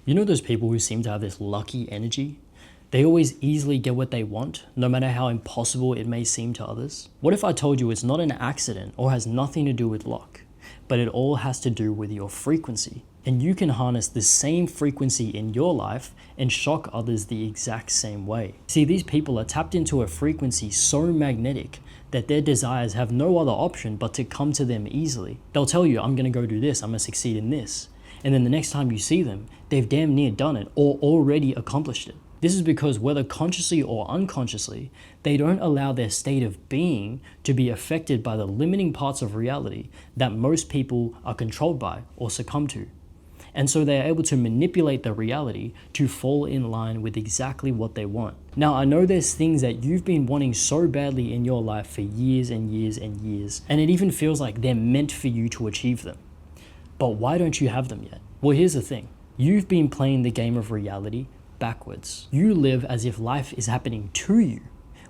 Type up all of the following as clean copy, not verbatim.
You know those people who seem to have this lucky energy? They always easily get what they want, no matter how impossible it may seem to others. What if I told you it's not an accident or has nothing to do with luck, but it all has to do with your frequency? And you can harness the same frequency in your life and shock others the exact same way. See, these people are tapped into a frequency so magnetic that their desires have no other option but to come to them easily. They'll tell you, I'm gonna go do this, I'm gonna succeed in this. And then the next time you see them, they've damn near done it or already accomplished it. This is because whether consciously or unconsciously, they don't allow their state of being to be affected by the limiting parts of reality that most people are controlled by or succumb to. And so they are able to manipulate the reality to fall in line with exactly what they want. Now, I know there's things that you've been wanting so badly in your life for years and years and years, and it even feels like they're meant for you to achieve them. But why don't you have them yet? Well, here's the thing. You've been playing the game of reality backwards. You live as if life is happening to you,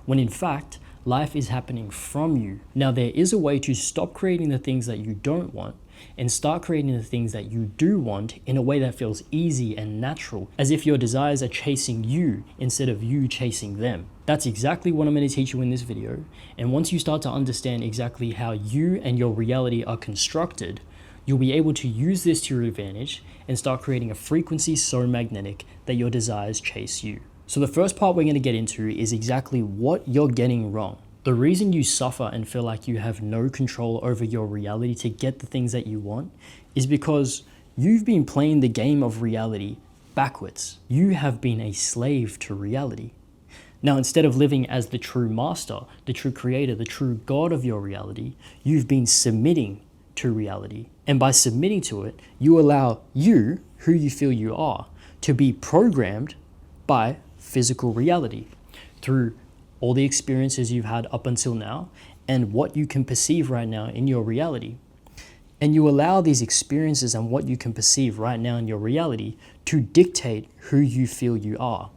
when in fact, life is happening from you. Now, there is a way to stop creating the things that you don't want and start creating the things that you do want in a way that feels easy and natural, as if your desires are chasing you instead of you chasing them. That's exactly what I'm going to teach you in this video. And once you start to understand exactly how you and your reality are constructed, you'll be able to use this to your advantage and start creating a frequency so magnetic that your desires chase you. So the first part we're going to get into is exactly what you're getting wrong. The reason you suffer and feel like you have no control over your reality to get the things that you want is because you've been playing the game of reality backwards. You have been a slave to reality. Now, instead of living as the true master, the true creator, the true God of your reality, you've been submitting to reality. And by submitting to it, you allow you, who you feel you are, to be programmed by physical reality through all the experiences you've had up until now and what you can perceive right now in your reality. And you allow these experiences and what you can perceive right now in your reality to dictate who you feel you are.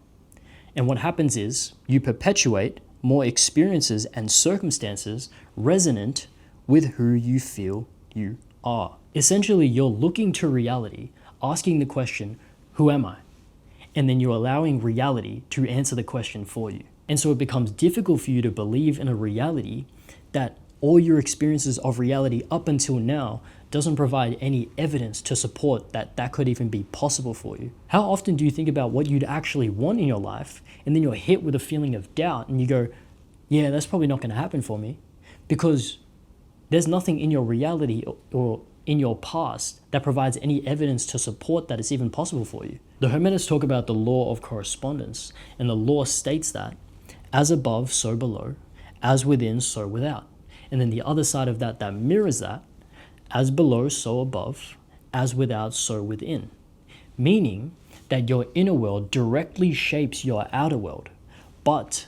And what happens is you perpetuate more experiences and circumstances resonant with who you feel you are. Essentially, you're looking to reality, asking the question, who am I? And then you're allowing reality to answer the question for you. And so it becomes difficult for you to believe in a reality that all your experiences of reality up until now doesn't provide any evidence to support that that could even be possible for you. How often do you think about what you'd actually want in your life, and then you're hit with a feeling of doubt and you go, yeah, that's probably not going to happen for me, because there's nothing in your reality or in your past that provides any evidence to support that it's even possible for you. The Hermetists talk about the law of correspondence, and the law states that as above, so below, as within, so without. And then the other side of that mirrors that, as below, so above, as without, so within. Meaning that your inner world directly shapes your outer world, but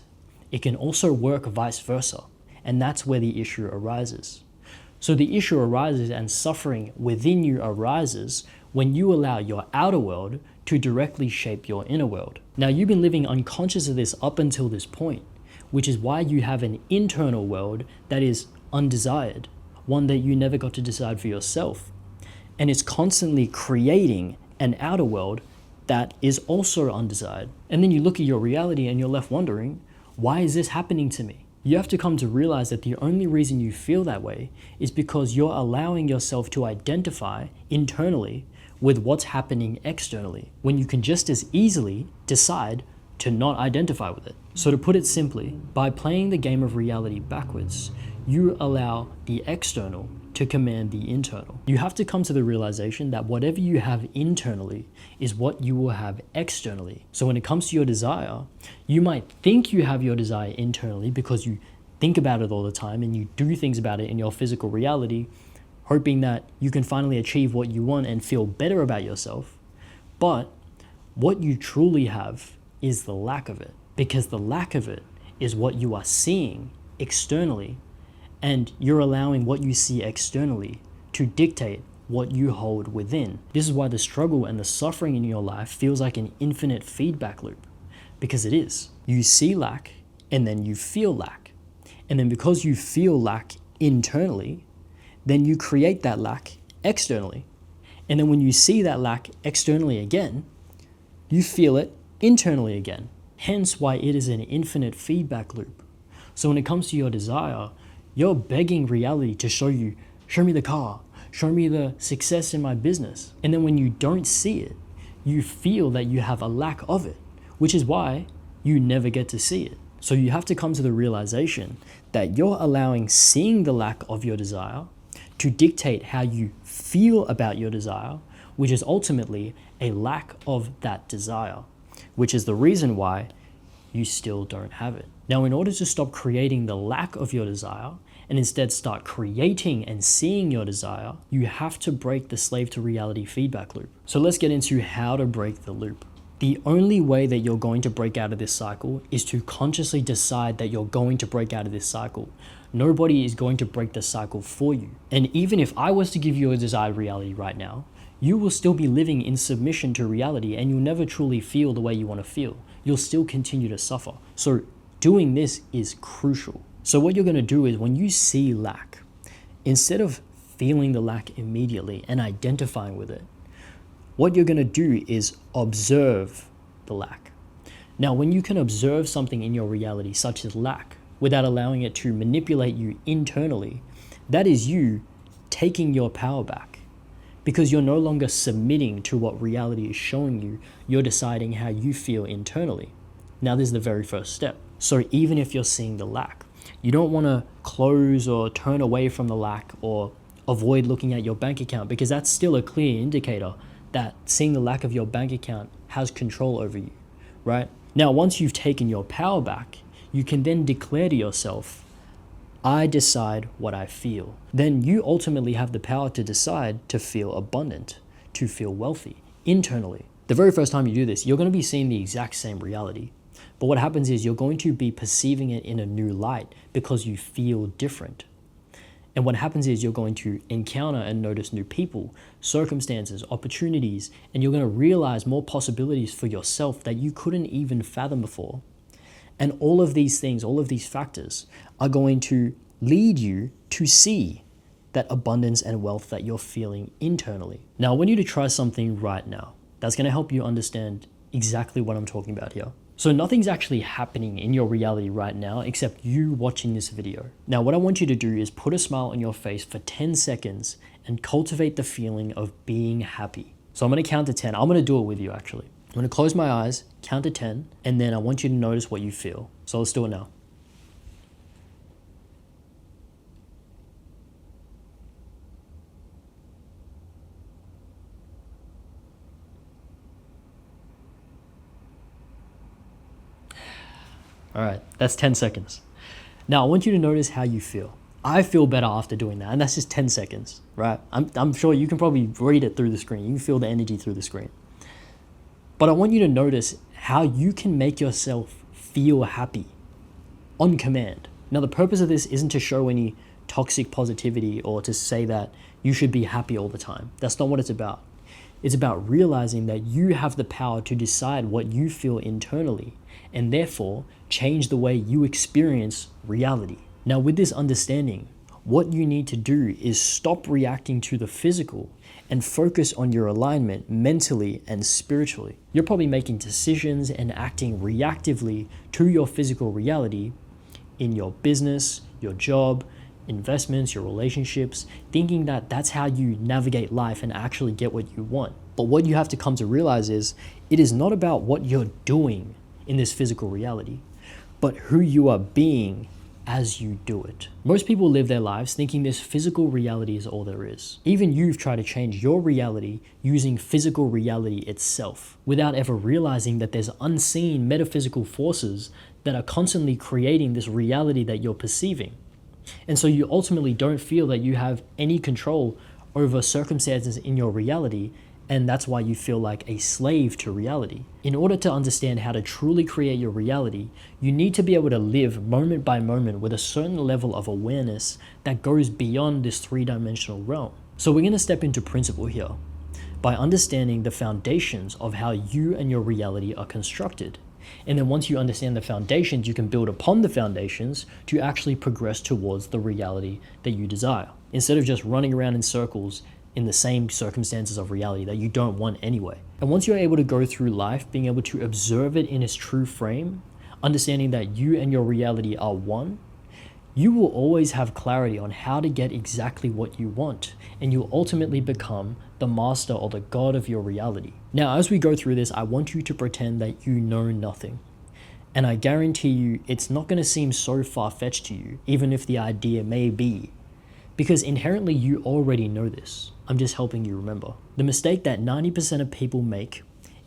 it can also work vice versa. And that's where the issue arises. So the issue arises and suffering within you arises when you allow your outer world to directly shape your inner world. Now, you've been living unconscious of this up until this point, which is why you have an internal world that is undesired, one that you never got to decide for yourself. And it's constantly creating an outer world that is also undesired. And then you look at your reality and you're left wondering, why is this happening to me? You have to come to realize that the only reason you feel that way is because you're allowing yourself to identify internally with what's happening externally, when you can just as easily decide to not identify with it. So to put it simply, by playing the game of reality backwards, you allow the external to command the internal. You have to come to the realization that whatever you have internally is what you will have externally. So when it comes to your desire, you might think you have your desire internally because you think about it all the time and you do things about it in your physical reality, hoping that you can finally achieve what you want and feel better about yourself. But what you truly have is the lack of it, because the lack of it is what you are seeing externally, and you're allowing what you see externally to dictate what you hold within. This is why the struggle and the suffering in your life feels like an infinite feedback loop, because it is. You see lack, and then you feel lack. And then because you feel lack internally, then you create that lack externally. And then when you see that lack externally again, you feel it internally again. Hence why it is an infinite feedback loop. So when it comes to your desire, you're begging reality to show me the car, show me the success in my business. And then when you don't see it, you feel that you have a lack of it, which is why you never get to see it. So you have to come to the realization that you're allowing seeing the lack of your desire to dictate how you feel about your desire, which is ultimately a lack of that desire, which is the reason why you still don't have it. Now, in order to stop creating the lack of your desire and instead start creating and seeing your desire, you have to break the slave to reality feedback loop. So let's get into how to break the loop. The only way that you're going to break out of this cycle is to consciously decide that you're going to break out of this cycle. Nobody is going to break the cycle for you. And even if I was to give you a desired reality right now, you will still be living in submission to reality and you'll never truly feel the way you want to feel. You'll still continue to suffer. So doing this is crucial. So what you're going to do is when you see lack, instead of feeling the lack immediately and identifying with it, what you're going to do is observe the lack. Now, when you can observe something in your reality, such as lack, without allowing it to manipulate you internally, that is you taking your power back. Because you're no longer submitting to what reality is showing you, you're deciding how you feel internally. Now, this is the very first step. So even if you're seeing the lack, you don't want to close or turn away from the lack or avoid looking at your bank account, because that's still a clear indicator that seeing the lack of your bank account has control over you, right? Now, once you've taken your power back, you can then declare to yourself, I decide what I feel. Then you ultimately have the power to decide to feel abundant, to feel wealthy internally. The very first time you do this, you're going to be seeing the exact same reality. But what happens is you're going to be perceiving it in a new light because you feel different. And what happens is you're going to encounter and notice new people, circumstances, opportunities, and you're going to realize more possibilities for yourself that you couldn't even fathom before. And all of these things, all of these factors are going to lead you to see that abundance and wealth that you're feeling internally. Now, I want you to try something right now that's going to help you understand exactly what I'm talking about here. So nothing's actually happening in your reality right now except you watching this video. Now, what I want you to do is put a smile on your face for 10 seconds and cultivate the feeling of being happy. So I'm going to count to 10. I'm going to do it with you, actually. I'm going to close my eyes, count to 10, and then I want you to notice what you feel. So let's do it now. All right, that's 10 seconds. Now, I want you to notice how you feel. I feel better after doing that, and that's just 10 seconds, right? I'm sure you can probably read it through the screen. You can feel the energy through the screen. But I want you to notice how you can make yourself feel happy on command. Now, the purpose of this isn't to show any toxic positivity or to say that you should be happy all the time. That's not what it's about. It's about realizing that you have the power to decide what you feel internally and therefore change the way you experience reality. Now, with this understanding, what you need to do is stop reacting to the physical and focus on your alignment mentally and spiritually. You're probably making decisions and acting reactively to your physical reality in your business, your job, investments, your relationships, thinking that that's how you navigate life and actually get what you want. But what you have to come to realize is it is not about what you're doing in this physical reality, but who you are being as you do it. Most people live their lives thinking this physical reality is all there is. Even you've tried to change your reality using physical reality itself without ever realizing that there's unseen metaphysical forces that are constantly creating this reality that you're perceiving. And so you ultimately don't feel that you have any control over circumstances in your reality, and that's why you feel like a slave to reality. In order to understand how to truly create your reality, you need to be able to live moment by moment with a certain level of awareness that goes beyond this three-dimensional realm. So we're going to step into principle here by understanding the foundations of how you and your reality are constructed. And then once you understand the foundations, you can build upon the foundations to actually progress towards the reality that you desire. Instead of just running around in circles, in the same circumstances of reality that you don't want anyway. And once you're able to go through life, being able to observe it in its true frame, understanding that you and your reality are one, you will always have clarity on how to get exactly what you want, and you'll ultimately become the master or the god of your reality. Now, as we go through this, I want you to pretend that you know nothing. And I guarantee you, it's not going to seem so far-fetched to you, even if the idea may be, because inherently you already know this. I'm just helping you remember. The mistake that 90% of people make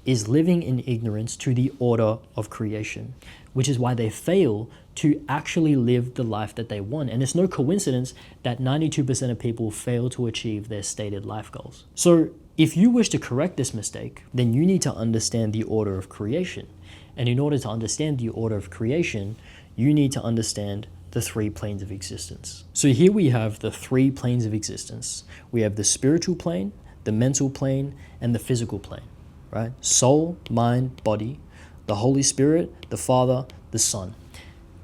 is living in ignorance to the order of creation, which is why they fail to actually live the life that they want. And it's no coincidence that 92% of people fail to achieve their stated life goals. So if you wish to correct this mistake, then you need to understand the order of creation. And in order to understand the order of creation, you need to understand the three planes of existence. So here we have the three planes of existence. We have the spiritual plane, the mental plane, and the physical plane, right? Soul, mind, body, the Holy Spirit, the Father, the Son.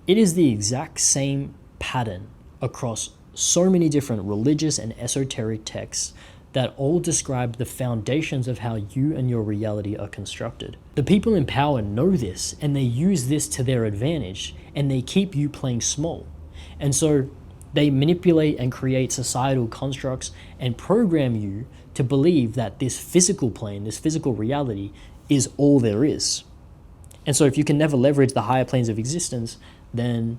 It is the exact same pattern across so many different religious and esoteric texts that all describe the foundations of how you and your reality are constructed. The people in power know this, and they use this to their advantage, and they keep you playing small. And so they manipulate and create societal constructs and program you to believe that this physical plane, this physical reality, is all there is. And so if you can never leverage the higher planes of existence, then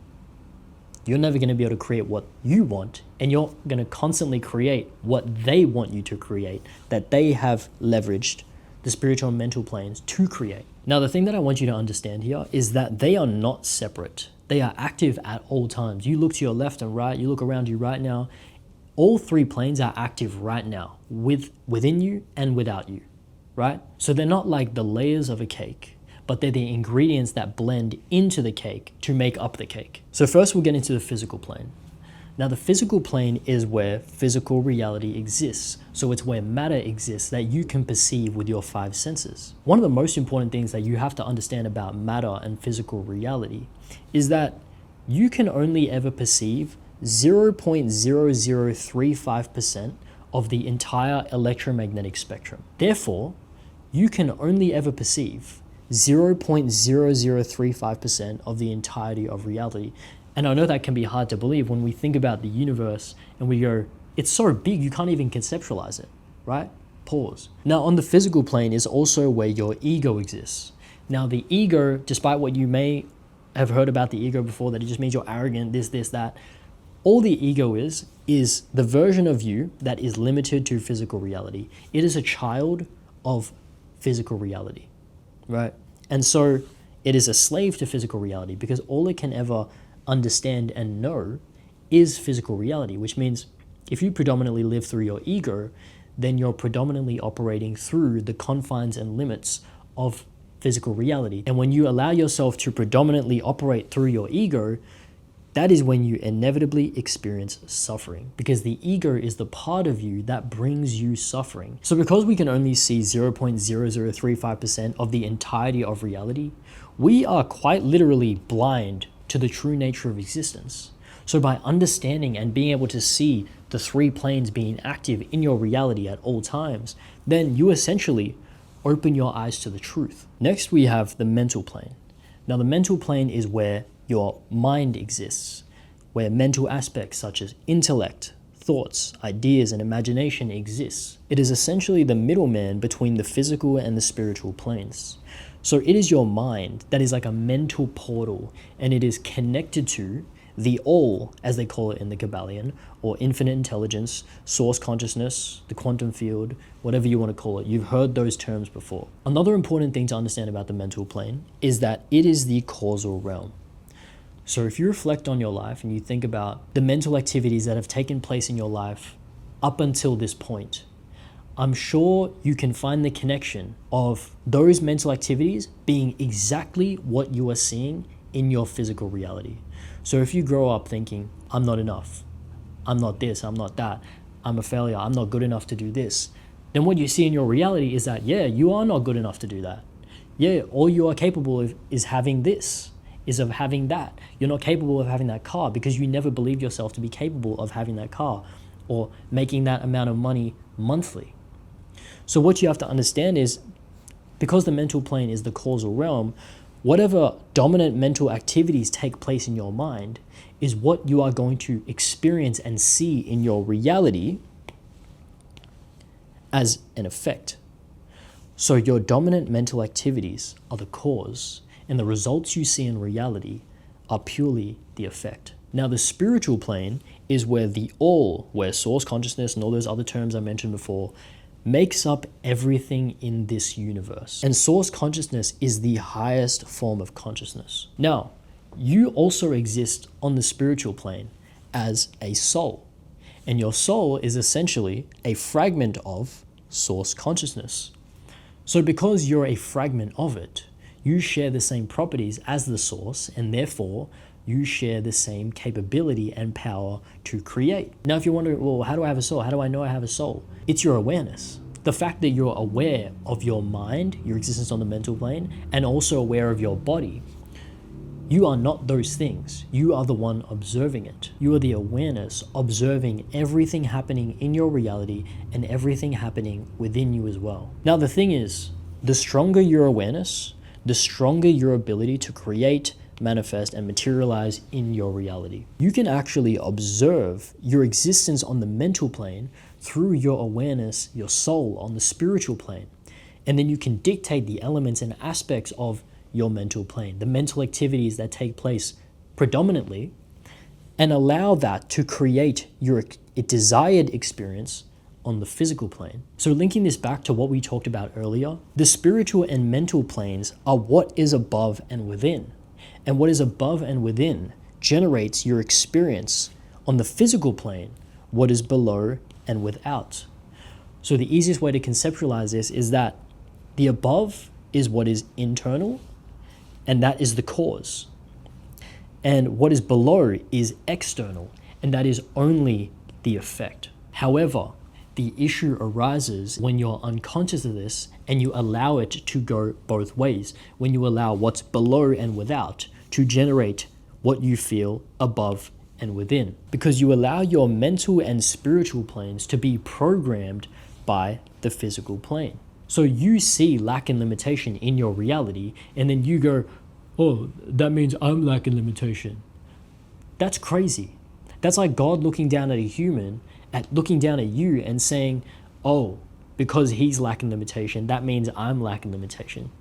you're never going to be able to create what you want, and you're going to constantly create what they want you to create, that they have leveraged the spiritual and mental planes to create. Now, the thing that I want you to understand here is that they are not separate. They are active at all times. You look to your left and right, you look around you right now, all three planes are active right now, within you and without you, right? So they're not like the layers of a cake, but they're the ingredients that blend into the cake to make up the cake. So first we'll get into the physical plane. Now the physical plane is where physical reality exists. So it's where matter exists that you can perceive with your five senses. One of the most important things that you have to understand about matter and physical reality is that you can only ever perceive 0.0035% of the entire electromagnetic spectrum. Therefore, you can only ever perceive 0.0035% of the entirety of reality. And I know that can be hard to believe when we think about the universe and we go, it's so big you can't even conceptualize it, right? Pause. Now on the physical plane is also where your ego exists. Now the ego, despite what you may have heard about the ego before, that it just means you're arrogant, this, that, all the ego is the version of you that is limited to physical reality. It is a child of physical reality, right? And so it is a slave to physical reality because all it can ever understand and know is physical reality, which means if you predominantly live through your ego, then you're predominantly operating through the confines and limits of physical reality. And when you allow yourself to predominantly operate through your ego, that is when you inevitably experience suffering, because the ego is the part of you that brings you suffering. So because we can only see 0.0035% of the entirety of reality, we are quite literally blind to the true nature of existence. So by understanding and being able to see the three planes being active in your reality at all times, then you essentially open your eyes to the truth. Next, we have the mental plane. Now the mental plane is where your mind exists, where mental aspects such as intellect, thoughts, ideas, and imagination exists. It is essentially the middleman between the physical and the spiritual planes. So it is your mind that is like a mental portal, and it is connected to the all, as they call it in the Kabbalion, or infinite intelligence, source consciousness, the quantum field, whatever you want to call it. You've heard those terms before. Another important thing to understand about the mental plane is that it is the causal realm. So if you reflect on your life and you think about the mental activities that have taken place in your life up until this point, I'm sure you can find the connection of those mental activities being exactly what you are seeing in your physical reality. So if you grow up thinking, I'm not enough, I'm not this, I'm not that, I'm a failure, I'm not good enough to do this, then what you see in your reality is that, yeah, you are not good enough to do that. Yeah, all you are capable of is having this, is of having that. You're not capable of having that car because you never believed yourself to be capable of having that car. or making that amount of money monthly. So what you have to understand is, because the mental plane is the causal realm, whatever dominant mental activities take place in your mind is what you are going to experience and see in your reality as an effect. So your dominant mental activities are the cause, and the results you see in reality are purely the effect. Now, the spiritual plane is where where source consciousness and all those other terms I mentioned before makes up everything in this universe. And source consciousness is the highest form of consciousness. Now, you also exist on the spiritual plane as a soul. And your soul is essentially a fragment of source consciousness. So because you're a fragment of it, you share the same properties as the source, and therefore you share the same capability and power to create. Now, if you're wondering, well, how do I have a soul? How do I know I have a soul? It's your awareness. The fact that you're aware of your mind, your existence on the mental plane, and also aware of your body. You are not those things. You are the one observing it. You are the awareness observing everything happening in your reality and everything happening within you as well. Now, the thing is, the stronger your awareness, the stronger your ability to create, manifest, and materialize in your reality. You can actually observe your existence on the mental plane through your awareness, your soul on the spiritual plane. And then you can dictate the elements and aspects of your mental plane, the mental activities that take place predominantly, and allow that to create your desired experience on the physical plane. So linking this back to what we talked about earlier, the spiritual and mental planes are what is above and within. And what is above and within generates your experience on the physical plane, what is below and without. So the easiest way to conceptualize this is that the above is what is internal, and that is the cause. And what is below is external, and that is only the effect. However, the issue arises when you're unconscious of this and you allow it to go both ways, when you allow what's below and without to generate what you feel above and within. Because you allow your mental and spiritual planes to be programmed by the physical plane. So you see lack and limitation in your reality, and then you go, oh, that means I'm lacking limitation. That's crazy. That's like God looking down at a human, looking down at you and saying, oh, because he's lacking limitation, that means I'm lacking limitation.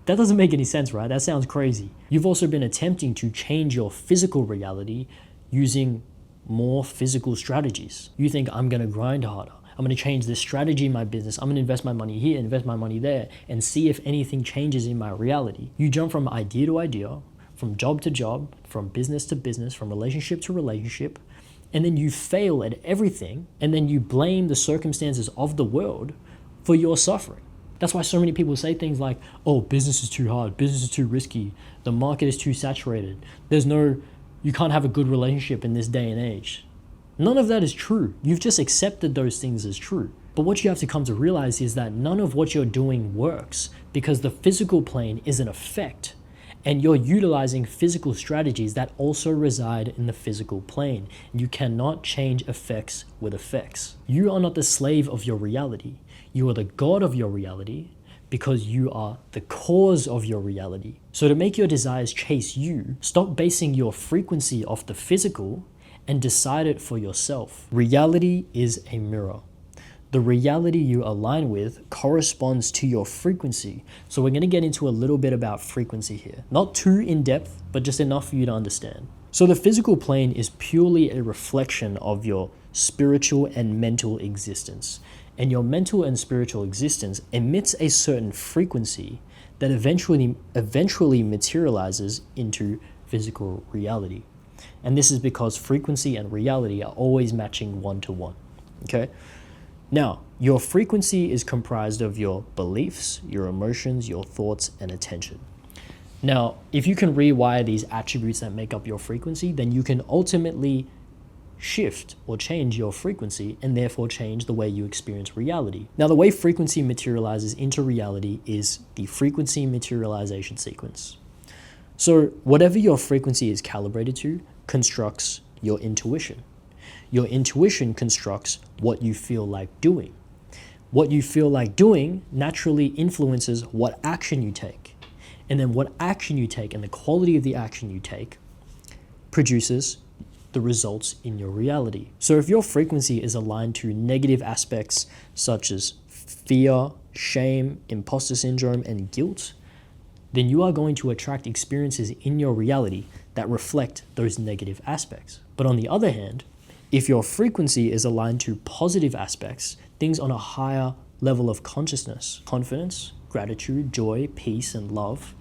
That doesn't make any sense, right? That sounds crazy. You've also been attempting to change your physical reality using more physical strategies. You think, I'm going to grind harder. I'm going to change this strategy in my business. I'm going to invest my money here, invest my money there, and see if anything changes in my reality. You jump from idea to idea, from job to job, from business to business, from relationship to relationship, and then you fail at everything, and then you blame the circumstances of the world for your suffering. That's why so many people say things like, oh, business is too hard, business is too risky, the market is too saturated, you can't have a good relationship in this day and age. None of that is true. You've just accepted those things as true. But what you have to come to realize is that none of what you're doing works because the physical plane is an effect, and you're utilizing physical strategies that also reside in the physical plane. You cannot change effects with effects. You are not the slave of your reality. You are the God of your reality because you are the cause of your reality. So to make your desires chase you, stop basing your frequency off the physical and decide it for yourself. Reality is a mirror. The reality you align with corresponds to your frequency. So we're going to get into a little bit about frequency here. Not too in depth, but just enough for you to understand. So the physical plane is purely a reflection of your spiritual and mental existence. And your mental and spiritual existence emits a certain frequency that eventually materializes into physical reality. And this is because frequency and reality are always matching 1-to-1. Okay? Now, your frequency is comprised of your beliefs, your emotions, your thoughts, and attention. Now, if you can rewire these attributes that make up your frequency, then you can ultimately shift or change your frequency and therefore change the way you experience reality. Now, the way frequency materializes into reality is the frequency materialization sequence. So whatever your frequency is calibrated to constructs your intuition. your intuition constructs what you feel like doing. What you feel like doing naturally influences what action you take. And then what action you take and the quality of the action you take produces the results in your reality. So if your frequency is aligned to negative aspects such as fear, shame, imposter syndrome, and guilt, then you are going to attract experiences in your reality that reflect those negative aspects. But on the other hand, if your frequency is aligned to positive aspects, things on a higher level of consciousness, confidence, gratitude, joy, peace, and love,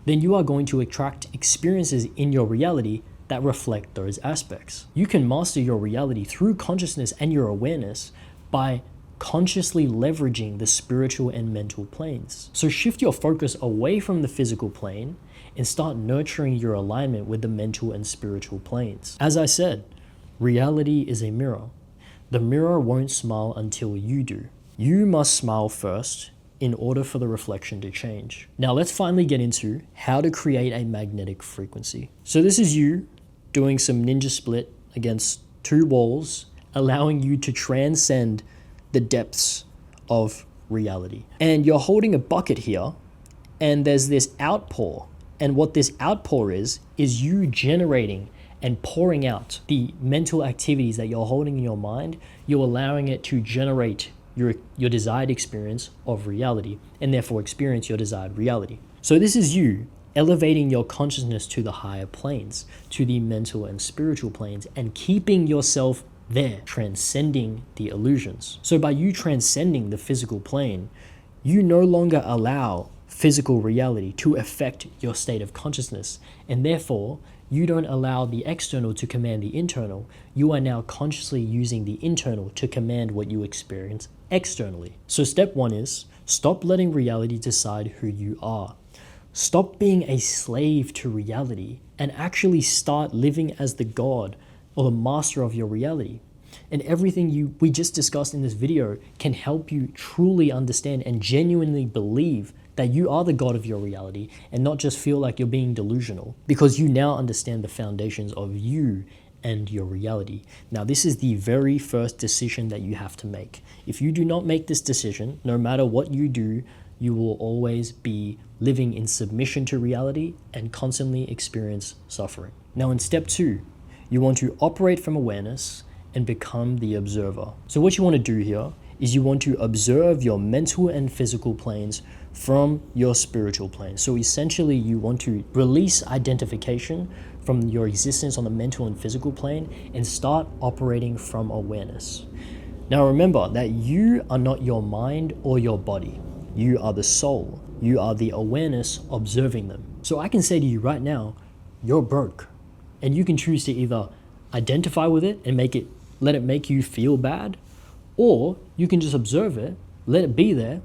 then you are going to attract experiences in your reality that reflect those aspects. You can master your reality through consciousness and your awareness by consciously leveraging the spiritual and mental planes. So shift your focus away from the physical plane and start nurturing your alignment with the mental and spiritual planes. As I said, reality is a mirror. The mirror won't smile until you do. You must smile first in order for the reflection to change. Now let's finally get into how to create a magnetic frequency. So this is you doing some ninja split against two walls, allowing you to transcend the depths of reality. And you're holding a bucket here, and there's this outpour. And what this outpour is you generating and pouring out the mental activities that you're holding in your mind. You're allowing it to generate your desired experience of reality, and therefore experience your desired reality. So this is you elevating your consciousness to the higher planes, to the mental and spiritual planes, and keeping yourself there, transcending the illusions. So by you transcending the physical plane, you no longer allow physical reality to affect your state of consciousness, and therefore you don't allow the external to command the internal. You are now consciously using the internal to command what you experience externally. So step one is stop letting reality decide who you are. Stop being a slave to reality and actually start living as the God or the master of your reality. And everything we just discussed in this video can help you truly understand and genuinely believe that you are the God of your reality and not just feel like you're being delusional, because you now understand the foundations of you and your reality. Now, this is the very first decision that you have to make. If you do not make this decision, no matter what you do, you will always be living in submission to reality and constantly experience suffering. Now, in step two, you want to operate from awareness and become the observer. So what you want to do here is you want to observe your mental and physical planes from your spiritual plane. So essentially you want to release identification from your existence on the mental and physical plane and start operating from awareness. Now remember that you are not your mind or your body. You are the soul. You are the awareness observing them. So I can say to you right now, you're broke. And you can choose to either identify with it and let it make you feel bad, or you can just observe it, let it be there,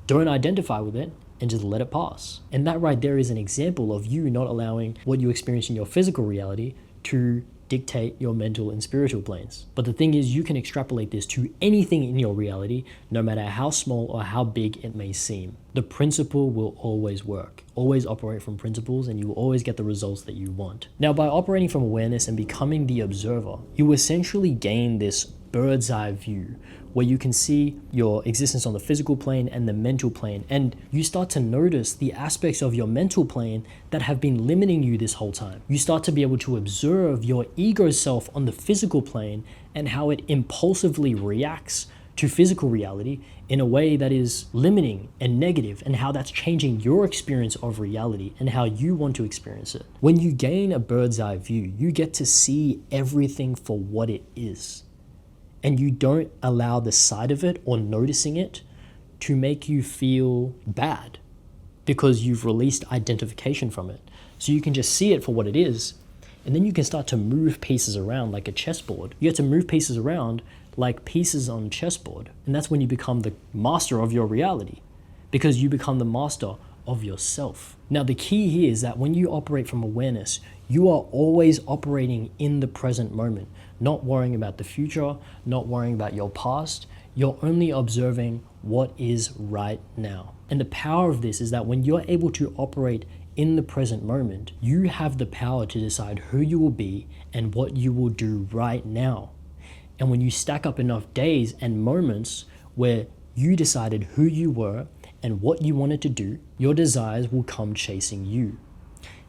don't identify with it, and just let it pass. And that right there is an example of you not allowing what you experience in your physical reality to dictate your mental and spiritual planes. But the thing is, you can extrapolate this to anything in your reality, no matter how small or how big it may seem. The principle will always work. Always operate from principles and you will always get the results that you want. Now, by operating from awareness and becoming the observer, you essentially gain this bird's eye view where you can see your existence on the physical plane and the mental plane, and you start to notice the aspects of your mental plane that have been limiting you this whole time. You start to be able to observe your ego self on the physical plane and how it impulsively reacts to physical reality in a way that is limiting and negative, and how that's changing your experience of reality and how you want to experience it. When you gain a bird's eye view, you get to see everything for what it is. And you don't allow the sight of it or noticing it to make you feel bad because you've released identification from it. So you can just see it for what it is, and then you can start to move pieces around like a chessboard. You get to move pieces around like pieces on a chessboard. And that's when you become the master of your reality, because you become the master of yourself. Now, the key here is that when you operate from awareness, you are always operating in the present moment, not worrying about the future, not worrying about your past. You're only observing what is right now. And the power of this is that when you're able to operate in the present moment, you have the power to decide who you will be and what you will do right now. And when you stack up enough days and moments where you decided who you were and what you wanted to do, your desires will come chasing you.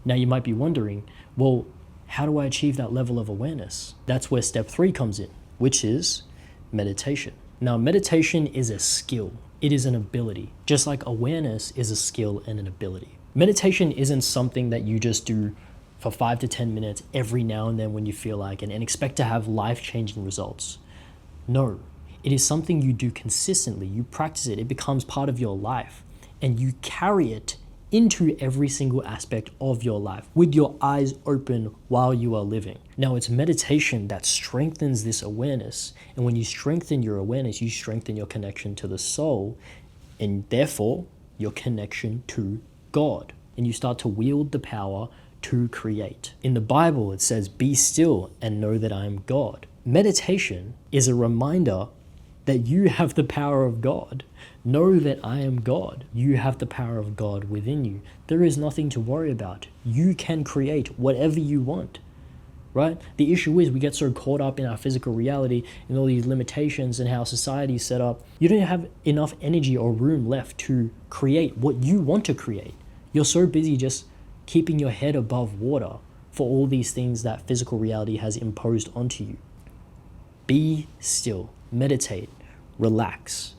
Now you might be wondering, well, how do I achieve that level of awareness? That's where step 3 comes in, which is meditation. Now, meditation is a skill. It is an ability, just like awareness is a skill and an ability. Meditation isn't something that you just do for 5 to 10 minutes every now and then when you feel like it and expect to have life-changing results. No, it is something you do consistently. You practice it, it becomes part of your life, and you carry it into every single aspect of your life with your eyes open while you are living. Now, it's meditation that strengthens this awareness, and when you strengthen your awareness, you strengthen your connection to the soul, and therefore your connection to God, and you start to wield the power to create. In the Bible, it says, "Be still and know that I am God." Meditation is a reminder that you have the power of God. Know that I am God. You have the power of God within you. There is nothing to worry about. You can create whatever you want, right? The issue is we get so caught up in our physical reality and all these limitations and how society is set up. You don't have enough energy or room left to create what you want to create. You're so busy just keeping your head above water for all these things that physical reality has imposed onto you. Be still, meditate, relax.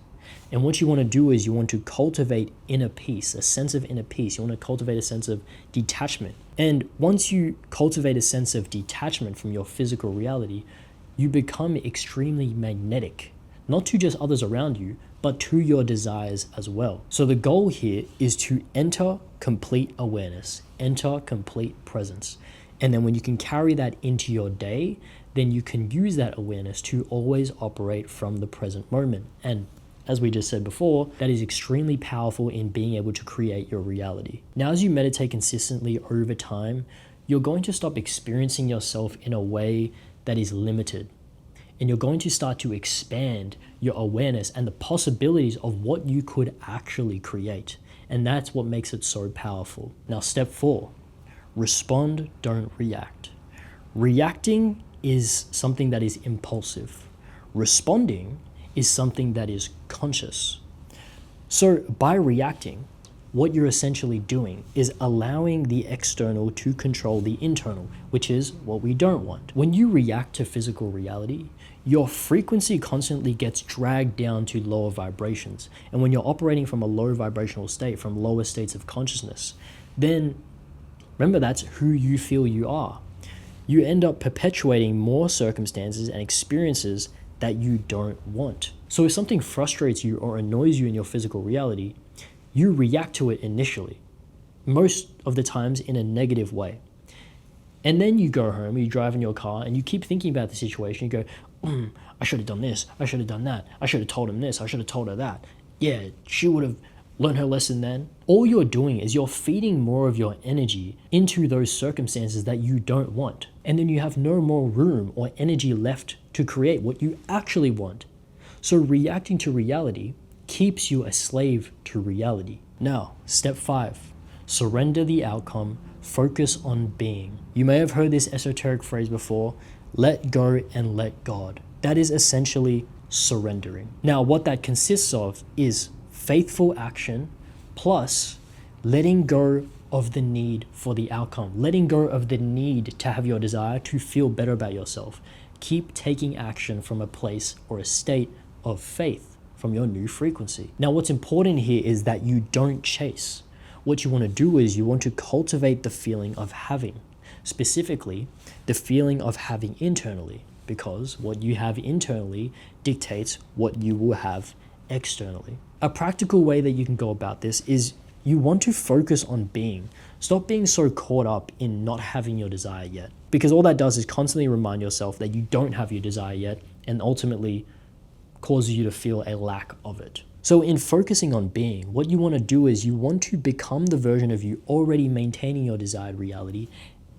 And what you want to do is you want to cultivate inner peace, a sense of inner peace. You want to cultivate a sense of detachment. And once you cultivate a sense of detachment from your physical reality, you become extremely magnetic, not to just others around you, but to your desires as well. So the goal here is to enter complete awareness, enter complete presence. And then when you can carry that into your day, then you can use that awareness to always operate from the present moment. And as we just said before, that is extremely powerful in being able to create your reality. Now, as you meditate consistently over time, you're going to stop experiencing yourself in a way that is limited. And you're going to start to expand your awareness and the possibilities of what you could actually create. And that's what makes it so powerful. Now, step 4, respond, don't react. Reacting is something that is impulsive. Responding is something that is conscious. So by reacting, what you're essentially doing is allowing the external to control the internal, which is what we don't want. When you react to physical reality, your frequency constantly gets dragged down to lower vibrations. And when you're operating from a low vibrational state, from lower states of consciousness, then remember that's who you feel you are. You end up perpetuating more circumstances and experiences that you don't want. So if something frustrates you or annoys you in your physical reality, you react to it initially, most of the times in a negative way. And then you go home, you drive in your car, and you keep thinking about the situation. You go, I should have done this, I should have done that, I should have told him this, I should have told her that. Yeah, she would have learned her lesson then. All you're doing is you're feeding more of your energy into those circumstances that you don't want. And then you have no more room or energy left to create what you actually want. So reacting to reality keeps you a slave to reality. Now, step 5, surrender the outcome, focus on being. You may have heard this esoteric phrase before, let go and let God. That is essentially surrendering. Now, what that consists of is faithful action plus letting go of the need for the outcome, letting go of the need to have your desire to feel better about yourself. Keep taking action from a place or a state of faith, from your new frequency. Now, what's important here is that you don't chase. What you want to do is you want to cultivate the feeling of having, specifically the feeling of having internally, because what you have internally dictates what you will have externally. A practical way that you can go about this is you want to focus on being. Stop being so caught up in not having your desire yet, because all that does is constantly remind yourself that you don't have your desire yet and ultimately causes you to feel a lack of it. So in focusing on being, what you want to do is you want to become the version of you already maintaining your desired reality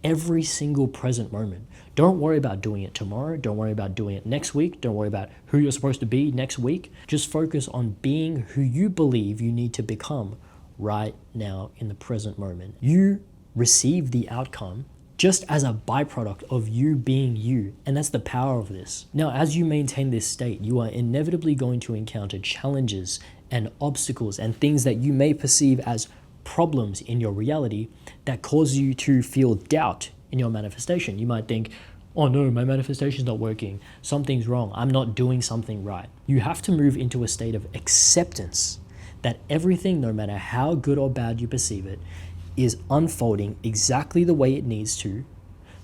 every single present moment. Don't worry about doing it tomorrow. Don't worry about doing it next week. Don't worry about who you're supposed to be next week. Just focus on being who you believe you need to become right now in the present moment. You receive the outcome just as a byproduct of you being you. And that's the power of this. Now, as you maintain this state, you are inevitably going to encounter challenges and obstacles and things that you may perceive as problems in your reality that cause you to feel doubt in your manifestation. You might think, oh no, my manifestation's not working. Something's wrong. I'm not doing something right. You have to move into a state of acceptance that everything, no matter how good or bad you perceive it, is unfolding exactly the way it needs to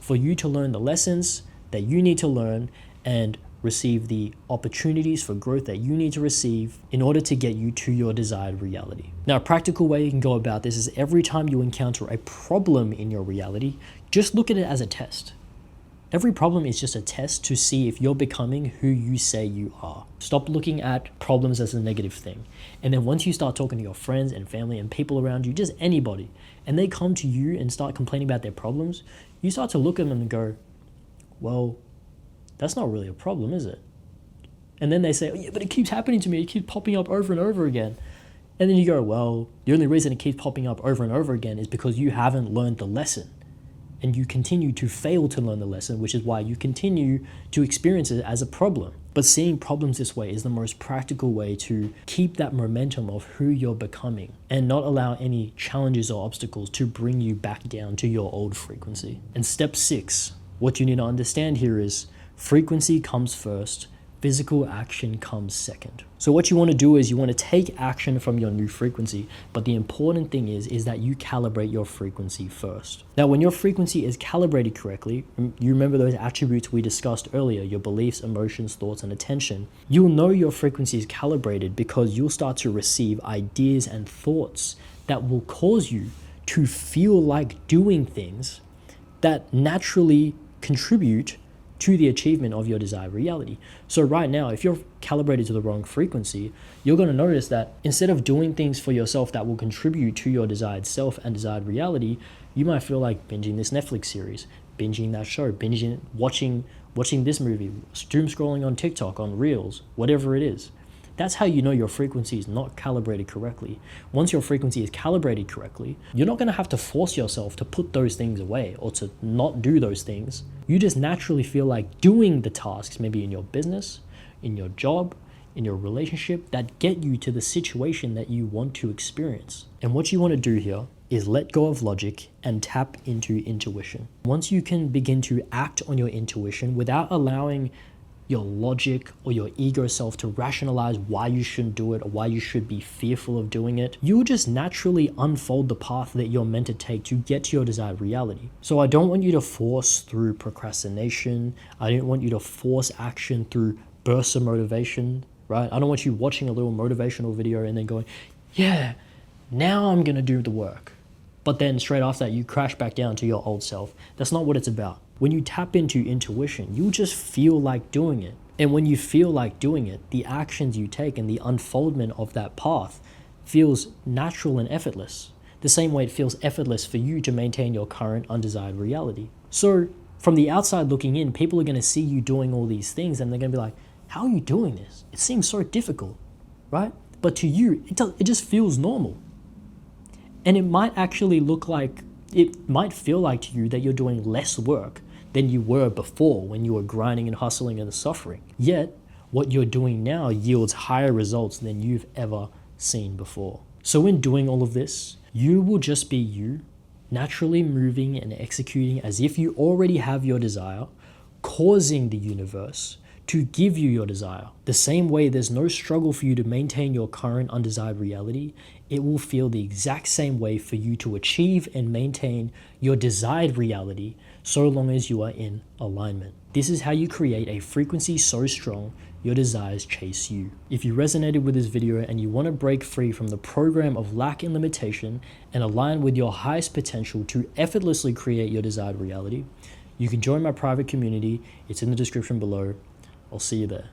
for you to learn the lessons that you need to learn and receive the opportunities for growth that you need to receive in order to get you to your desired reality. Now, a practical way you can go about this is every time you encounter a problem in your reality, just look at it as a test. Every problem is just a test to see if you're becoming who you say you are. Stop looking at problems as a negative thing. And then once you start talking to your friends and family and people around you, just anybody, and they come to you and start complaining about their problems, you start to look at them and go, well, that's not really a problem, is it? And then they say, oh, yeah, but it keeps happening to me. It keeps popping up over and over again. And then you go, well, the only reason it keeps popping up over and over again is because you haven't learned the lesson. And you continue to fail to learn the lesson, which is why you continue to experience it as a problem. But seeing problems this way is the most practical way to keep that momentum of who you're becoming and not allow any challenges or obstacles to bring you back down to your old frequency. And step 6, what you need to understand here is frequency comes first, physical action comes second. So what you want to do is you want to take action from your new frequency, but the important thing is that you calibrate your frequency first. Now, when your frequency is calibrated correctly, you remember those attributes we discussed earlier, your beliefs, emotions, thoughts, and attention. You'll know your frequency is calibrated because you'll start to receive ideas and thoughts that will cause you to feel like doing things that naturally contribute to the achievement of your desired reality. So right now, if you're calibrated to the wrong frequency, you're going to notice that instead of doing things for yourself that will contribute to your desired self and desired reality, you might feel like binging this Netflix series, binging that show, binging, watching this movie, doom scrolling on TikTok, on Reels, whatever it is. That's how you know your frequency is not calibrated correctly. Once your frequency is calibrated correctly, you're not going to have to force yourself to put those things away or to not do those things. You just naturally feel like doing the tasks, maybe in your business, in your job, in your relationship, that get you to the situation that you want to experience. And what you want to do here is let go of logic and tap into intuition. Once you can begin to act on your intuition without allowing your logic or your ego self to rationalize why you shouldn't do it or why you should be fearful of doing it, you'll just naturally unfold the path that you're meant to take to get to your desired reality. So I don't want you to force through procrastination. I don't want you to force action through bursts of motivation, right? I don't want you watching a little motivational video and then going, yeah, now I'm gonna do the work. But then straight after that, you crash back down to your old self. That's not what it's about. When you tap into intuition, you just feel like doing it. And when you feel like doing it, the actions you take and the unfoldment of that path feels natural and effortless. The same way it feels effortless for you to maintain your current undesired reality. So from the outside looking in, people are going to see you doing all these things and they're going to be like, how are you doing this? It seems so difficult, right? But to you, it just feels normal. And it might actually it might feel like to you that you're doing less work than you were before when you were grinding and hustling and suffering. Yet, what you're doing now yields higher results than you've ever seen before. So in doing all of this, you will just be you, naturally moving and executing as if you already have your desire, causing the universe to give you your desire. The same way there's no struggle for you to maintain your current undesired reality, it will feel the exact same way for you to achieve and maintain your desired reality so long as you are in alignment. This is how you create a frequency so strong your desires chase you. If you resonated with this video and you want to break free from the program of lack and limitation and align with your highest potential to effortlessly create your desired reality, you can join my private community. It's in the description below. I'll see you there.